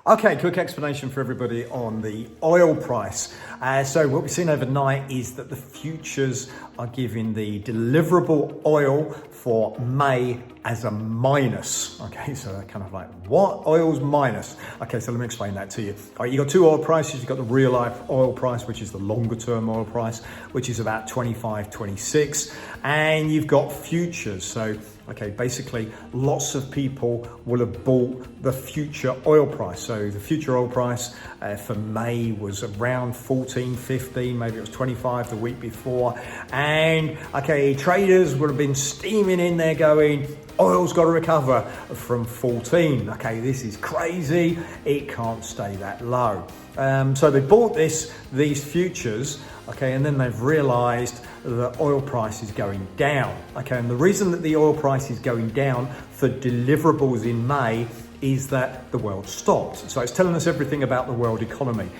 Okay, quick explanation for everybody on the oil price. So what we've seen overnight is that the futures are giving the deliverable oil for May as a minus. Okay, so they're kind of like, what? Oil's minus? Okay, so let me explain that to you. All right, you've got two oil prices. You've got the real life oil price, which is the longer term oil price, which is about 25, 26. And you've got futures. So, okay, basically lots of people will have bought the future oil price. So the future oil price for May was around 14, 15, maybe it was 25 the week before. And okay, traders would have been steaming in there going, oil's got to recover from 14. Okay, this is crazy. It can't stay that low. So they bought these futures, okay, and then they've realized that oil price is going down. Okay, and the reason that the oil price is going down for deliverables in May is that the world stopped. So it's telling us everything about the world economy.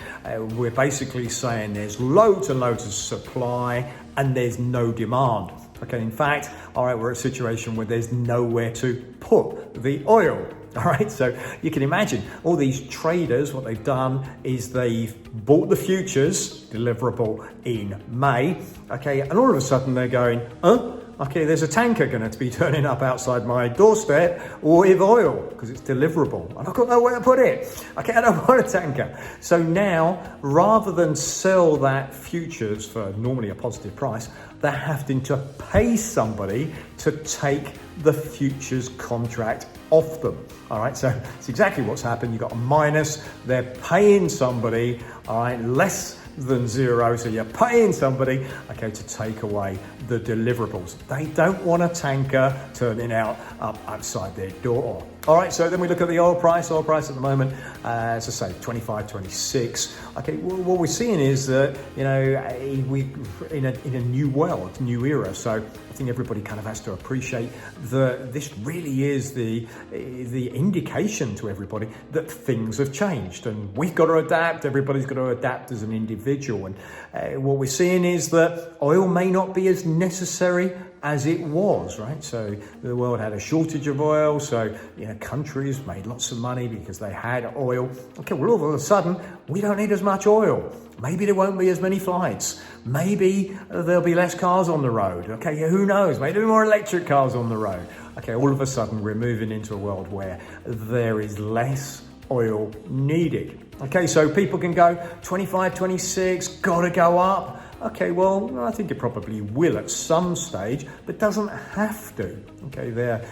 We're basically saying there's loads and loads of supply and there's no demand. Okay, in fact, all right, we're at a situation where there's nowhere to put the oil. All right, so you can imagine all these traders, what they've done is they've bought the futures deliverable in May. Okay, and all of a sudden they're going, okay, there's a tanker going to be turning up outside my doorstep with oil because it's deliverable. And I've got nowhere to put it. Okay, I don't want a tanker. So now, rather than sell that futures for normally a positive price, they're having to pay somebody to take the futures contract off them. All right, so it's exactly what's happened. You've got a minus. They're paying somebody, all right, less than zero. So you're paying somebody, okay, to take away the deliverables. They don't want a tanker turning up outside their door. All right, so then we look at the oil price. Oil price at the moment, as I say, 25, 26. Okay, well, what we're seeing is that, you know, we in a new world, new era. So I think everybody kind of has to appreciate that this really is the indication to everybody that things have changed and we've got to adapt. Everybody's got to adapt as an individual. And what we're seeing is that oil may not be as necessary as it was, right? So the world had a shortage of oil. So, you know, countries made lots of money because they had oil. Okay, well, all of a sudden, we don't need as much oil. Maybe there won't be as many flights. Maybe there'll be less cars on the road. Okay, who knows? Maybe more electric cars on the road. Okay, all of a sudden, we're moving into a world where there is less oil needed. Okay, so people can go 25, 26, gotta go up. Okay, well, I think it probably will at some stage, but doesn't have to. Okay, they're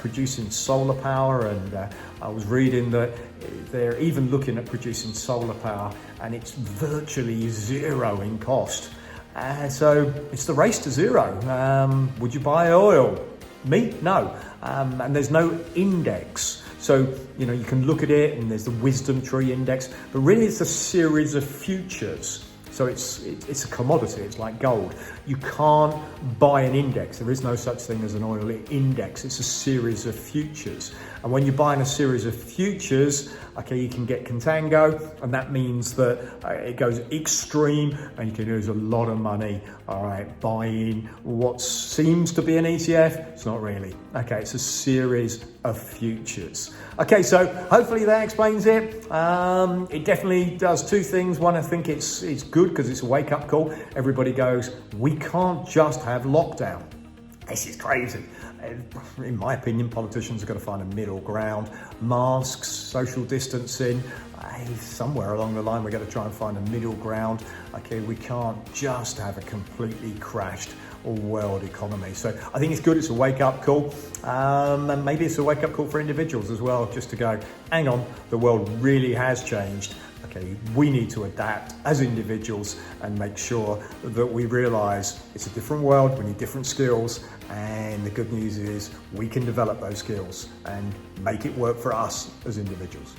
producing solar power, and I was reading that they're even looking at producing solar power, and it's virtually zero in cost. So it's the race to zero. Would you buy oil? Me? No. And there's no index. So, you know, you can look at it and there's the wisdom tree index, but really it's a series of futures. So it's a commodity, it's like gold. You can't buy an index. There is no such thing as an oil index. It's a series of futures. And when you're buying a series of futures, okay, you can get contango, and that means that it goes extreme and you can lose a lot of money, all right, buying what seems to be an ETF. It's not really. Okay, it's a series of futures. Okay, so hopefully that explains it. It definitely does two things. One, I think it's good because it's a wake-up call. Everybody goes, we can't just have lockdown. This is crazy. In my opinion, politicians have got to find a middle ground. Masks, social distancing, somewhere along the line, we've got to try and find a middle ground. Okay, we can't just have a completely crashed world economy. So I think it's good. It's a wake-up call. And maybe it's a wake-up call for individuals as well, just to go, hang on, the world really has changed. Okay, we need to adapt as individuals and make sure that we realize it's a different world, we need different skills, and the good news is we can develop those skills and make it work for us as individuals.